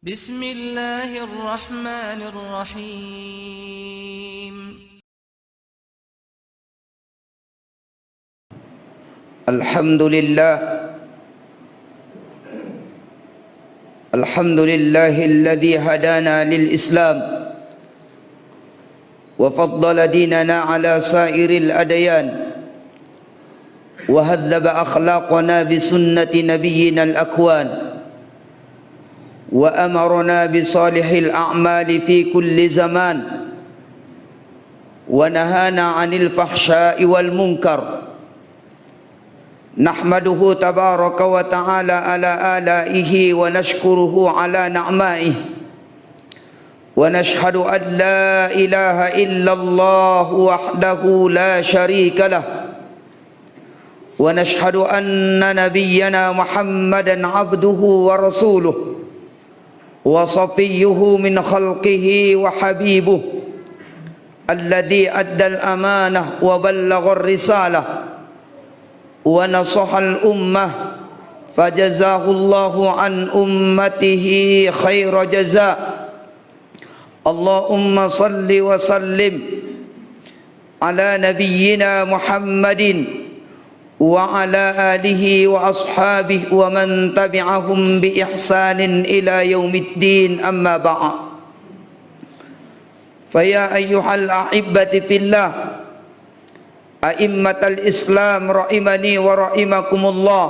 بسم الله الرحمن الرحيم. الحمد لله الذي هدانا للإسلام وفضل ديننا على سائر الأديان وهذب أخلاقنا بسنة نبينا الأكوان وأمرنا بصالح الأعمال في كل زمان ونهانا عن الفحشاء والمنكر. نحمده تبارك وتعالى على آلائه ونشكره على نعمائه ونشهد أن لا إله إلا الله وحده لا شريك له ونشهد أن نبينا محمدا عبده ورسوله وصفيه من خلقه وحبيبه الذي أدى الأمانة وبلغ الرسالة ونصح الأمة فجزاه الله عن أمته خير جزاء. اللهم صل وسلم على نبينا محمد وعلى آله وأصحابه ومن تبعهم بإحسان إلى يوم الدين. أما بعد، فيا أيها الأحبة في الله أئمة الإسلام رحمني ورحمكم الله،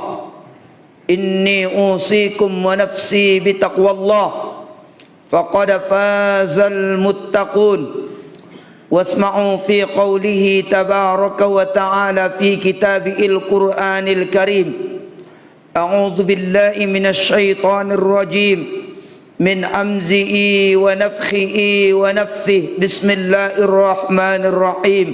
إني أوصيكم ونفسي بتقوى الله فقد فاز المتقون. واسمعوا في قوله تبارك وتعالى في كتابه القرآن الكريم: أعوذ بالله من الشيطان الرجيم من همزه ونفخه ونفثه. بسم الله الرحمن الرحيم.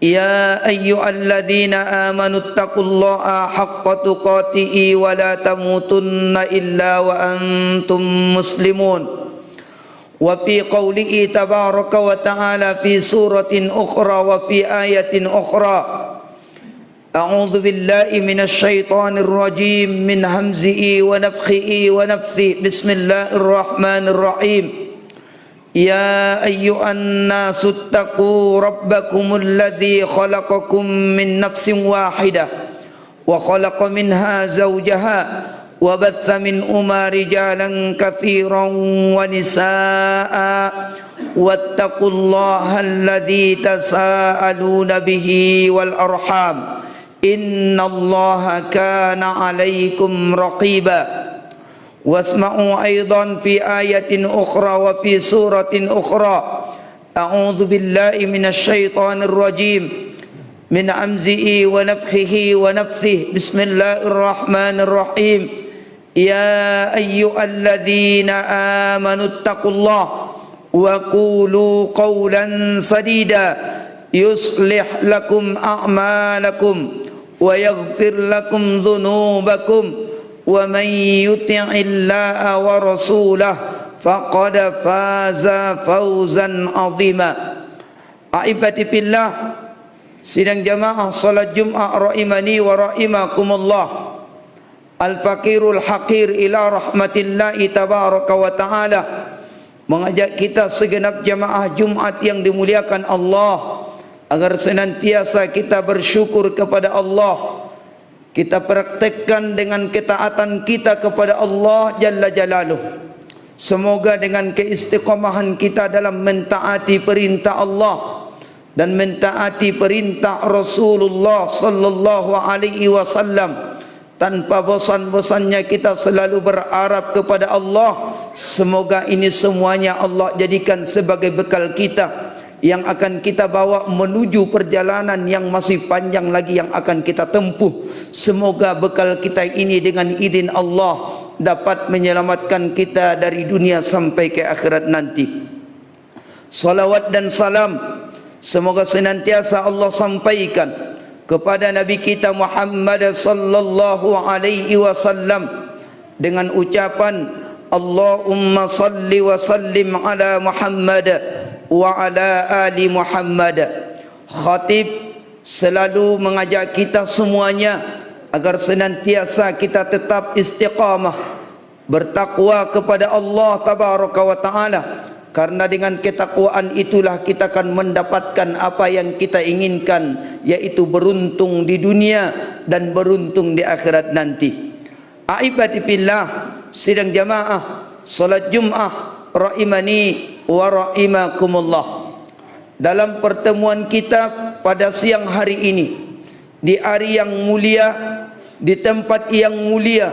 يا أيها الذين آمنوا اتقوا الله حق تقاته ولا تموتن إلا وأنتم مسلمون. وفي قوله تبارك وتعالى في سورة أخرى وفي آية أخرى: أعوذ بالله من الشيطان الرجيم من همزه ونفخه ونفثه. بسم الله الرحمن الرحيم. يا أيها الناس اتقوا ربكم الذي خلقكم من نفس واحدة وخلق منها زوجها وبث منهما رجالا كثيرا ونساء واتقوا الله الذي تساءلون به والأرحام إن الله كان عليكم رقيبا. واسمعوا أيضا في آية أخرى وفي سورة أخرى: أعوذ بالله من الشيطان الرجيم من همزه ونفخه ونفثه. بسم الله الرحمن الرحيم. يا أيها الذين آمنوا اتقوا الله وقولوا قولا سديدا يصلح لكم أعمالكم ويغفر لكم ذنوبكم ومن يطع الله ورسوله فقد فاز فوزا عظيما. Ahibati fillah, sidang jamaah salat Jumat rahimani wa rahimakumullah. Al-Faqirul Haqir ila rahmatillahi tabaraka wa ta'ala mengajak kita segenap jamaah Jumat yang dimuliakan Allah agar senantiasa kita bersyukur kepada Allah. Kita praktekkan dengan ketaatan kita kepada Allah Jalla Jalaluh. Semoga dengan keistiqomahan kita dalam mentaati perintah Allah dan mentaati perintah Rasulullah sallallahu alaihi wasallam, tanpa bosan-bosannya kita selalu berharap kepada Allah. Semoga ini semuanya Allah jadikan sebagai bekal kita yang akan kita bawa menuju perjalanan yang masih panjang lagi yang akan kita tempuh. Semoga bekal kita ini dengan izin Allah dapat menyelamatkan kita dari dunia sampai ke akhirat nanti. Salawat dan salam semoga senantiasa Allah sampaikan kepada Nabi kita Muhammad sallallahu alaihi wasallam dengan ucapan: Allahumma salli wa sallim ala Muhammad wa ala ali Muhammad. Khatib selalu mengajak kita semuanya agar senantiasa kita tetap istiqamah bertakwa kepada Allah tabaraka wa taala, karena dengan ketakwaan itulah kita akan mendapatkan apa yang kita inginkan, yaitu beruntung di dunia dan beruntung di akhirat nanti. Aibati fillah, sidang jamaah salat Jumat rahimani wa rahimakumullah. Dalam pertemuan kita pada siang hari ini, di hari yang mulia, di tempat yang mulia,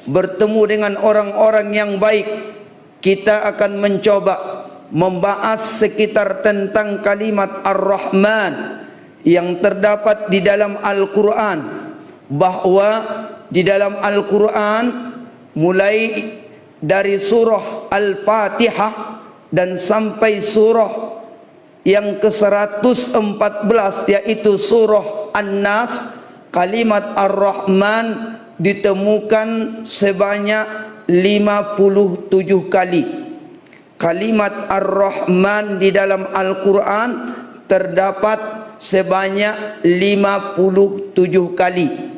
bertemu dengan orang-orang yang baik, kita akan mencoba membahas sekitar tentang kalimat Ar-Rahman yang terdapat di dalam Al-Quran. Bahwa di dalam Al-Quran, mulai dari surah Al-Fatihah dan sampai surah yang ke-114, yaitu surah An-Nas, kalimat Ar-Rahman ditemukan sebanyak 57 kali. Kalimat Ar-Rahman di dalam Al-Quran terdapat sebanyak 57 kali.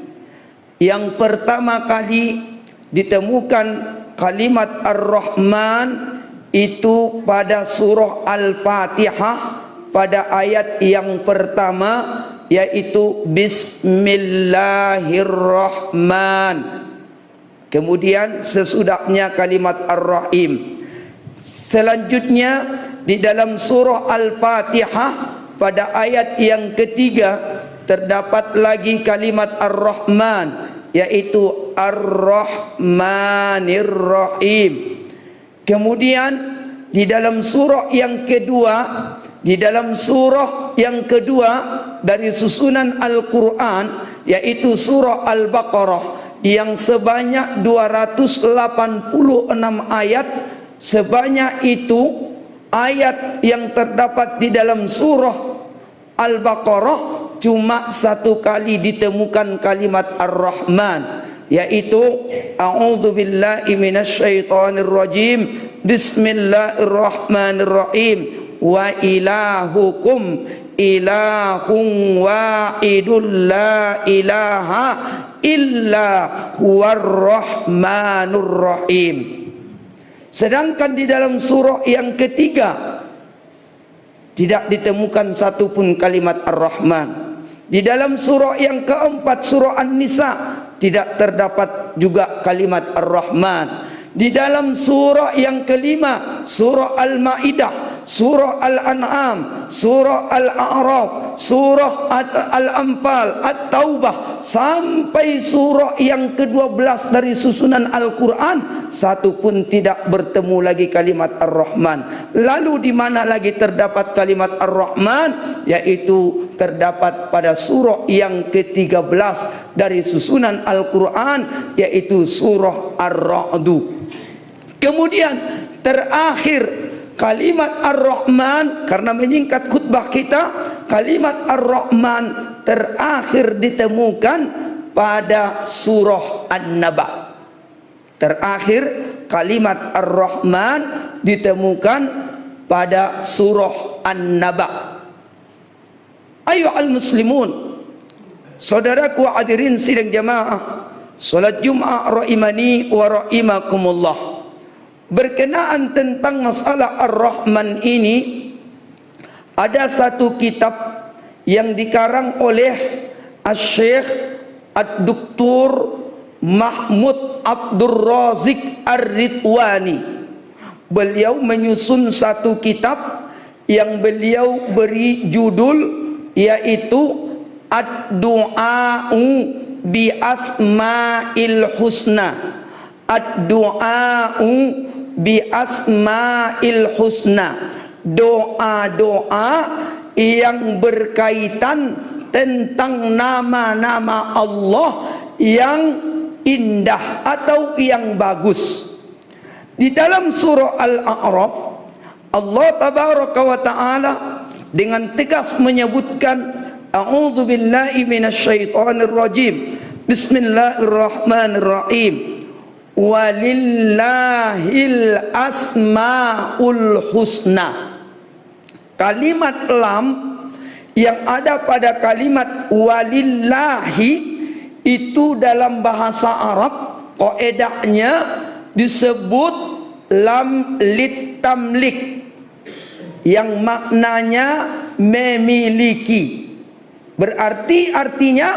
Yang pertama kali ditemukan kalimat Ar-Rahman itu pada surah Al-Fatihah, pada ayat yang pertama, yaitu Bismillahirrahman. Kemudian sesudahnya kalimat Ar-Rahim. Selanjutnya di dalam surah Al-Fatihah pada ayat yang ketiga terdapat lagi kalimat Ar-Rahman, yaitu Ar-Rahmanir-Rahim. Kemudian di dalam surah yang kedua, dari susunan Al-Quran, yaitu surah Al-Baqarah yang sebanyak 286 ayat. Sebanyak itu ayat yang terdapat di dalam surah Al-Baqarah cuma satu kali ditemukan kalimat Ar-Rahman, yaitu a'udzubillahi minasyaitonirrajim, bismillahirrahmanirrahim, wa ilahukum ilahun wa'idun la ilaha illa huwar rahmanur rahim. Sedangkan di dalam surah yang ketiga tidak ditemukan satupun kalimat Ar-Rahman. Di dalam surah yang keempat, surah An-Nisa, tidak terdapat juga kalimat Ar-Rahman. Di dalam surah yang kelima, surah Al-Ma'idah, surah Al-An'am, surah Al-A'raf, surah Al-Anfal, At-Taubah, sampai surah yang ke-12 dari susunan Al-Quran, satu pun tidak bertemu lagi kalimat Ar-Rahman. Lalu di mana lagi terdapat kalimat Ar-Rahman? Yaitu terdapat pada surah yang ke-13 dari susunan Al-Quran, yaitu surah Ar-Ra'du. Kemudian terakhir kalimat Ar-Rahman, karena menyingkat khutbah kita, kalimat Ar-Rahman terakhir ditemukan pada surah An-Naba. Terakhir kalimat Ar-Rahman ditemukan pada surah An-Naba. Ayo al-muslimun, saudaraku hadirin sidang jamaah salat Jumat rahimani wa rahimakumullah. Berkenaan tentang masalah Ar-Rahman ini, ada satu kitab yang dikarang oleh Asy-Syaikh Ad-Doktor Mahmud Abdul Razik Ar-Ridwani. Beliau menyusun satu kitab yang beliau beri judul, yaitu Ad-Du'a'u bi Asma'il Husna. Ad-Du'a'u bi Asma'il Husna, doa-doa yang berkaitan tentang nama-nama Allah yang indah atau yang bagus. Di dalam surah Al-A'raf, Allah tabaraka wa ta'ala dengan tegas menyebutkan, a'udzubillahi minasyaitonirrajim, bismillahirrahmanirrahim, walillahil asmaul husna. Kalimat lam yang ada pada kalimat walillahi itu dalam bahasa Arab kaidahnya disebut lam litamlik, yang maknanya memiliki. Berarti artinya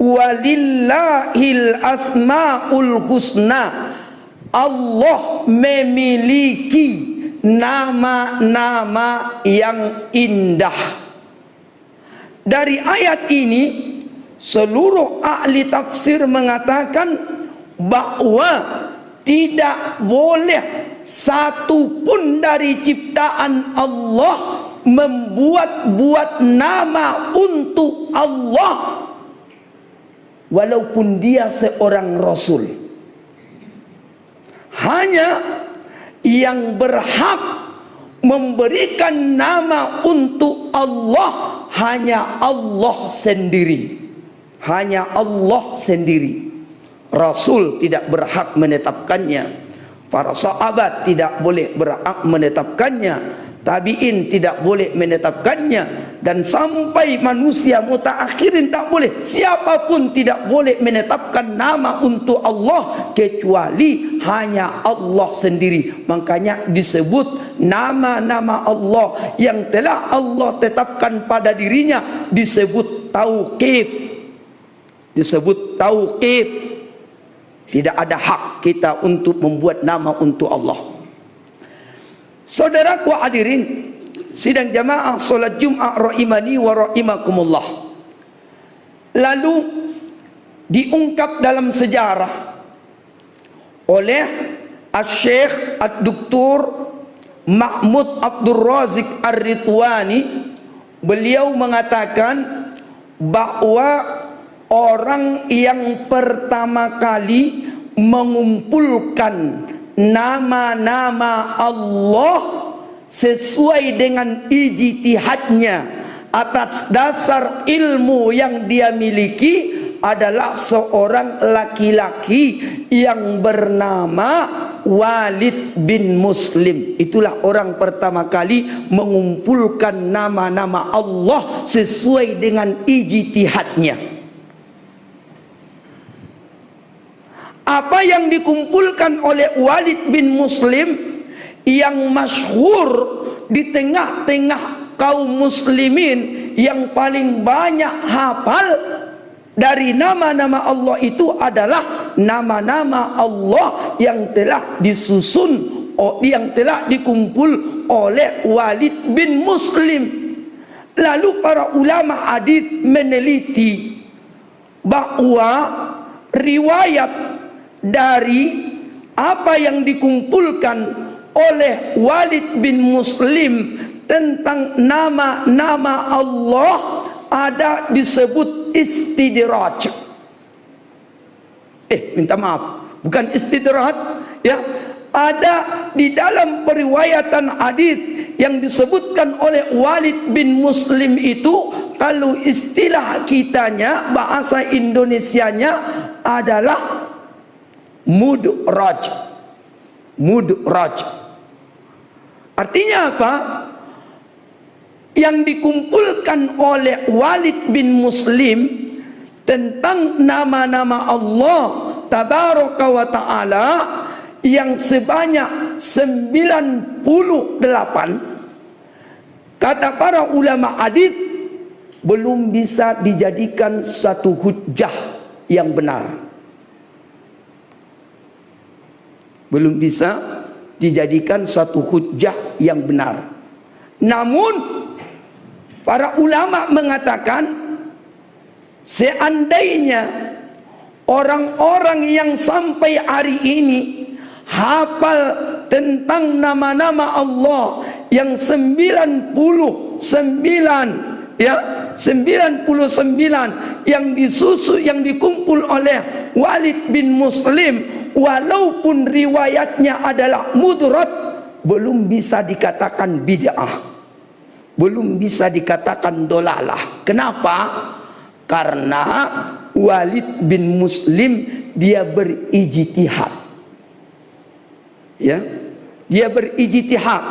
walillahil asmaul husna, Allah memiliki nama-nama yang indah. Dari ayat ini seluruh ahli tafsir mengatakan bahwa tidak boleh satu pun dari ciptaan Allah membuat-buat nama untuk Allah, walaupun dia seorang rasul. Hanya yang berhak memberikan nama untuk Allah hanya Allah sendiri. Hanya Allah sendiri. Rasul tidak berhak menetapkannya, para sahabat tidak boleh berhak menetapkannya, tabi'in tidak boleh menetapkannya, dan sampai manusia mutaakhirin tak boleh. Siapapun tidak boleh menetapkan nama untuk Allah kecuali hanya Allah sendiri. Makanya disebut nama-nama Allah yang telah Allah tetapkan pada dirinya disebut tauqif. Disebut tauqif. Tidak ada hak kita untuk membuat nama untuk Allah. Saudaraku hadirin sidang jamaah solat Jumat rahimani wa rahimakumullah. Lalu diungkap dalam sejarah oleh Asy-Syaikh Ad-Doktor Mahmud Abdul Razik Ar-Ridwani. Beliau mengatakan bahwa orang yang pertama kali mengumpulkan nama-nama Allah sesuai dengan ijtihadnya atas dasar ilmu yang dia miliki adalah seorang laki-laki yang bernama Walid bin Muslim. Itulah orang pertama kali mengumpulkan nama-nama Allah sesuai dengan ijtihadnya. Apa yang dikumpulkan oleh Walid bin Muslim yang masyhur di tengah-tengah kaum muslimin, yang paling banyak hafal dari nama-nama Allah itu adalah nama-nama Allah yang telah disusun, yang telah dikumpul oleh Walid bin Muslim. Lalu para ulama hadis meneliti bahwa riwayat dari apa yang dikumpulkan oleh Walid bin Muslim tentang nama-nama Allah ada disebut istidraj. Minta maaf, bukan istidraj ya. Ada di dalam periwayatan hadis yang disebutkan oleh Walid bin Muslim itu, kalau istilah kitanya bahasa Indonesianya adalah mudraj. Mudraj artinya apa? Yang dikumpulkan oleh Walid bin Muslim tentang nama-nama Allah tabaraka wa ta'ala yang sebanyak 98, kata para ulama hadis, belum bisa dijadikan satu hujjah yang benar. Belum bisa dijadikan satu hujjah yang benar. Namun para ulama mengatakan, seandainya orang-orang yang sampai hari ini hafal tentang nama-nama Allah yang 99 ya, 99 yang dikumpul oleh Walid bin Muslim, walaupun riwayatnya adalah mudraj, belum bisa dikatakan bid'ah, belum bisa dikatakan dolalah. Kenapa? Karena Walid bin Muslim dia berijtihad, ya, dia berijtihad.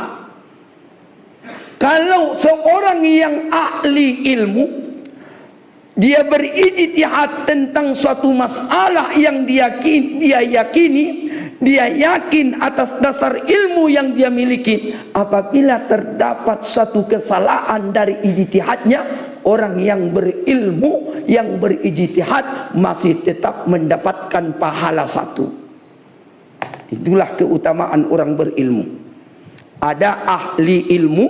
Kalau seorang yang ahli ilmu, dia berijtihad tentang suatu masalah yang dia yakini, dia yakin atas dasar ilmu yang dia miliki. Apabila terdapat suatu kesalahan dari ijtihadnya, orang yang berilmu, yang berijtihad masih tetap mendapatkan pahala 1. Itulah keutamaan orang berilmu. Ada ahli ilmu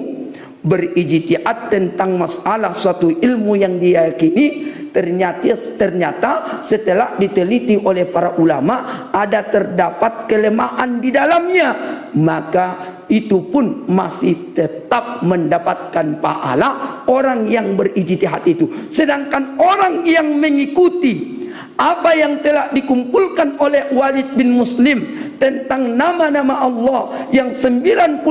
berijtihad tentang masalah suatu ilmu yang dia yakini, ternyata setelah diteliti oleh para ulama ada terdapat kelemahan di dalamnya, maka itu pun masih tetap mendapatkan pahala orang yang berijtihad itu. Sedangkan orang yang mengikuti apa yang telah dikumpulkan oleh Walid bin Muslim tentang nama-nama Allah yang 99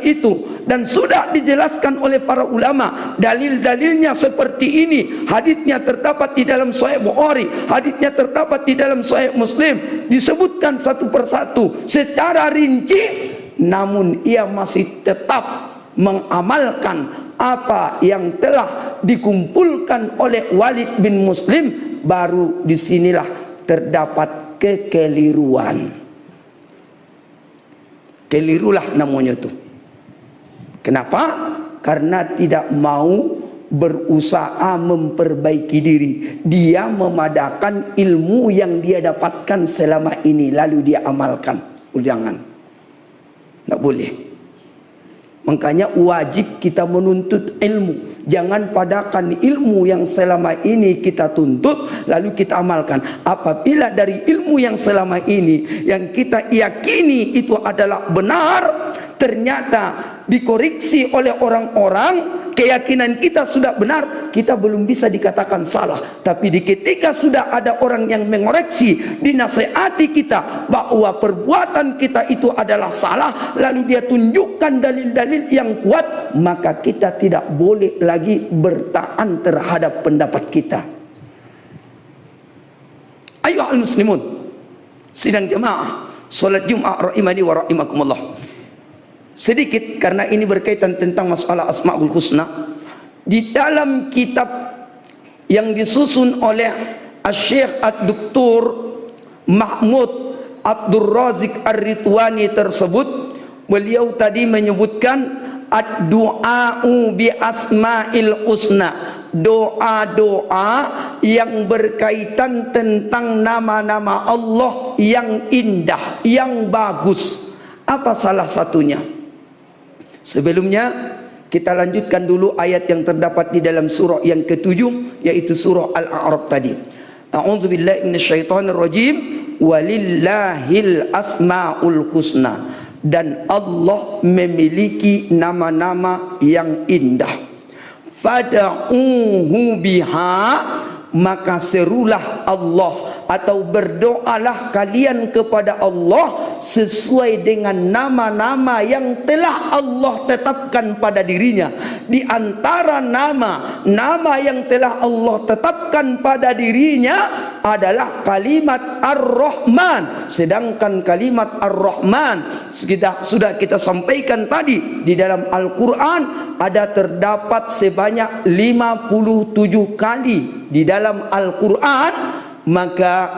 itu, dan sudah dijelaskan oleh para ulama, dalil-dalilnya seperti ini, haditsnya terdapat di dalam Sahih Bukhari, haditsnya terdapat di dalam Sahih Muslim, disebutkan satu persatu secara rinci, namun ia masih tetap mengamalkan apa yang telah dikumpulkan oleh Walid bin Muslim. Baru disinilah terdapat kekeliruan. Kelirulah namanya itu. Kenapa? Karena tidak mau berusaha memperbaiki diri. Dia memadakan ilmu yang dia dapatkan selama ini lalu dia amalkan. Jangan, tidak boleh. Makanya wajib kita menuntut ilmu. Jangan padakan ilmu yang selama ini kita tuntut lalu kita amalkan. Apabila dari ilmu yang selama ini yang kita yakini itu adalah benar, ternyata dikoreksi oleh orang-orang, keyakinan kita sudah benar, kita belum bisa dikatakan salah. Tapi ketika sudah ada orang yang mengoreksi, dinasehati kita bahwa perbuatan kita itu adalah salah, lalu dia tunjukkan dalil-dalil yang kuat, maka kita tidak boleh lagi bertahan terhadap pendapat kita. Ayyuhal muslimun, sidang jemaah salat Jumat rahimani wa rahimakumullah. Sedikit karena ini berkaitan tentang masalah Asmaul Husna. Di dalam kitab yang disusun oleh Syekh Ad-Doktor Mahmud Abdul Razik Ar-Ridwani tersebut, beliau tadi menyebutkan ad-du'a'u bi asma'il husna, doa-doa yang berkaitan tentang nama-nama Allah yang indah, yang bagus. Apa salah satunya? Sebelumnya kita lanjutkan dulu ayat yang terdapat di dalam surah yang ke-7, yaitu surah Al-A'raf tadi. A'udzubillahi minasyaitonirrajim. Walillahil asmaul husna. Dan Allah memiliki nama-nama yang indah. Fad'uhu biha, maka serulah Allah atau berdoalah kalian kepada Allah sesuai dengan nama-nama yang telah Allah tetapkan pada dirinya. Di antara nama yang telah Allah tetapkan pada dirinya adalah kalimat Ar-Rahman. Sedangkan kalimat Ar-Rahman sudah kita sampaikan tadi, di dalam Al-Quran ada terdapat sebanyak 57 kali di dalam Al-Quran. Maka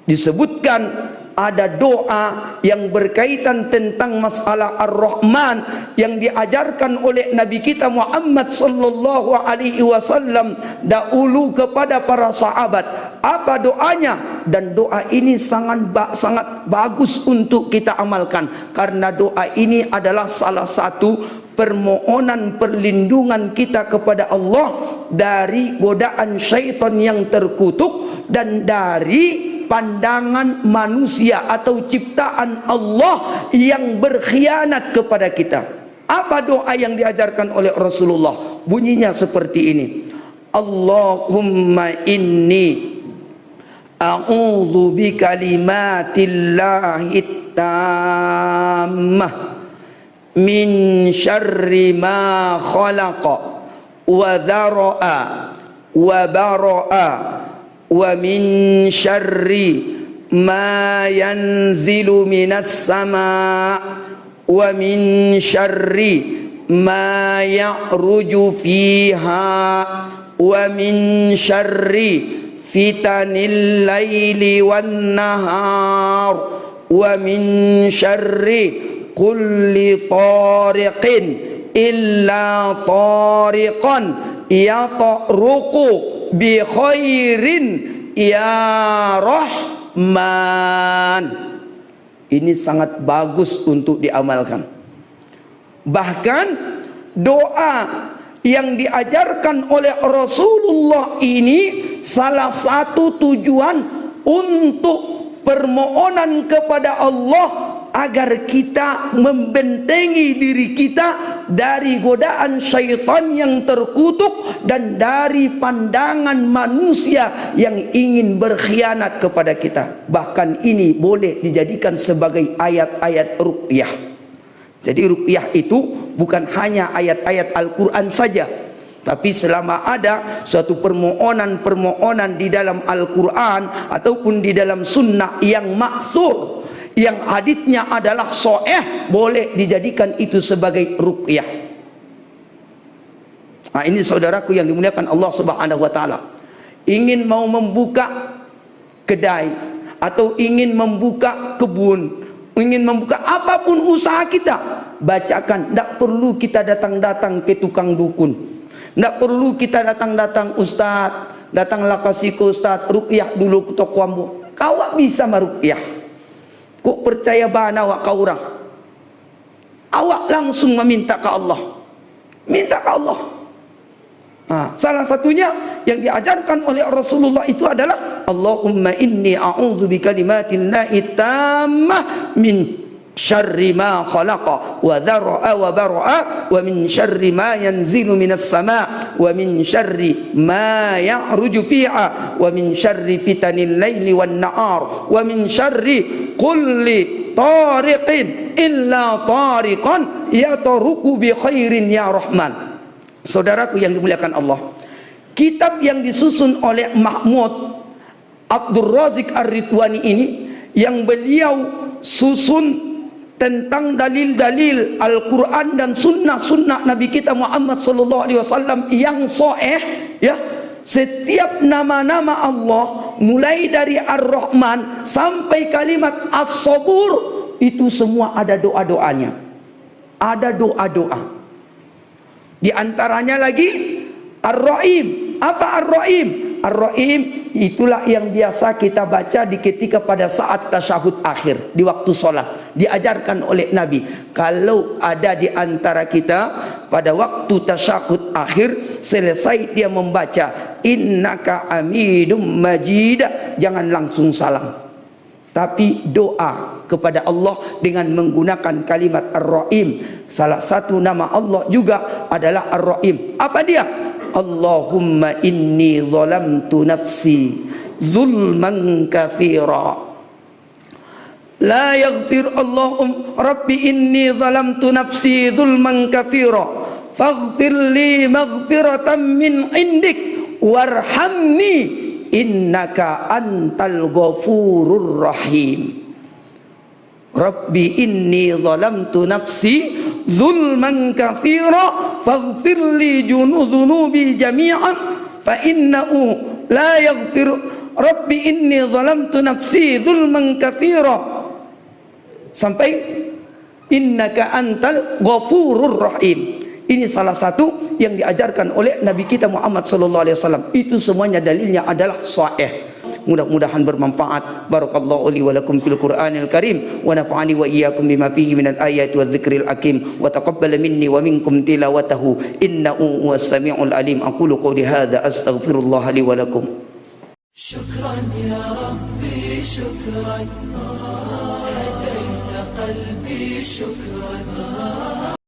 disebutkan ada doa yang berkaitan tentang masalah Ar-Rahman yang diajarkan oleh Nabi kita Muhammad sallallahu alaihi wasallam dahulu kepada para sahabat. Apa doanya? Dan doa ini sangat bagus untuk kita amalkan, karena doa ini adalah salah satu permohonan perlindungan kita kepada Allah dari godaan syaitan yang terkutuk dan dari pandangan manusia atau ciptaan Allah yang berkhianat kepada kita. Apa doa yang diajarkan oleh Rasulullah? Bunyinya seperti ini: Allahumma inni a'udzu bikalimatillahi tammah min syarri ma khalaqa wa dhara'a wa bara'a wa min syarri ma yanzilu minas sama' wa min syarri ma ya'ruju fiha wa min syarri fitanil laili wan nahar wa min syarri kulli tariqin illa tariqan yatruqu bi khairin ya Rahman. Ini sangat bagus untuk diamalkan. Bahkan doa yang diajarkan oleh Rasulullah ini salah satu tujuan untuk permohonan kepada Allah agar kita membentengi diri kita dari godaan syaitan yang terkutuk dan dari pandangan manusia yang ingin berkhianat kepada kita. Bahkan ini boleh dijadikan sebagai ayat-ayat ruqyah. Jadi ruqyah itu bukan hanya ayat-ayat Al-Quran saja, tapi selama ada suatu permohonan di dalam Al-Quran ataupun di dalam sunnah yang ma'thur, yang hadisnya adalah sahih, boleh dijadikan itu sebagai ruqyah. Nah, ini saudaraku yang dimuliakan Allah Subhanahu wa taala. Ingin mau membuka kedai atau ingin membuka kebun, ingin membuka apapun usaha kita, bacakan. Tidak perlu kita datang-datang ke tukang dukun, tidak perlu kita datang-datang, ustaz, datanglah kasih ke ustaz, ruqyah dulu ke toko ambu. Kau bisa meruqyah, kok percaya bahana awak kau orang? Awak langsung meminta ke Allah, minta ke Allah. Nah, salah satunya yang diajarkan oleh Rasulullah itu adalah Allahumma inni a'udzu bikalimatillahi tammah min syarri ma khalaqa wa dzarra wa bara'a wa min syarri ma yanzilu minas sama' wa min syarri ma ya'ruju fiha wa min syarri fitanil laili wan nahar wa min syarri kulli tariqin illa tariqan yatruku bi khairin ya Rahman. Saudaraku yang dimuliakan Allah, kitab yang disusun oleh Mahmud Abdul Razik Ar-Ridwani ini, yang beliau susun tentang dalil-dalil Al-Quran dan sunnah-sunnah Nabi kita Muhammad SAW yang sahih, ya. Setiap nama-nama Allah mulai dari Ar-Rahman sampai kalimat As-Sabur itu semua ada doa-doanya, ada doa-doa. Di antaranya lagi Ar-Rahim. Apa Ar-Rahim? Ar-Rahim itulah yang biasa kita baca di ketika pada saat tasyahud akhir, di waktu sholat. Diajarkan oleh Nabi, kalau ada di antara kita pada waktu tasyahud akhir, selesai dia membaca innaka amidum majid, jangan langsung salam, tapi doa kepada Allah dengan menggunakan kalimat Ar-Rahim. Salah satu nama Allah juga adalah Ar-Rahim. Apa dia? Allahumma inni zalamtu nafsi zulman katsira la yaghfir rabbi inni zalamtu nafsi zulman katsira faghfir li maghfiratan min indik warhamni innaka antal ghafurur rahim. Rabbi inni zalamtu nafsi zulman katsira faghfir li dhunubi jami'an fa innahu la yaghfir. Rabbi inni zalamtu nafsi zulman katsira sampai innaka antal ghafurur rahim. Ini salah satu yang diajarkan oleh Nabi kita Muhammad SAW. Itu semuanya dalilnya adalah sahih. Mudah-mudahan bermanfaat. Barakallahu li wa lakum fil Qur'anil Karim wa nafa'ani wa iyyakum bima fihi minal ayati wadh dzikril hakim wa taqabbal minni wa minkum tilawatahu innahu huwas samiul alim. Aqulu qawli hadza astaghfirullah li wa lakum. Syukran ya Rabbi, syukran hadaita qalbi, syukran.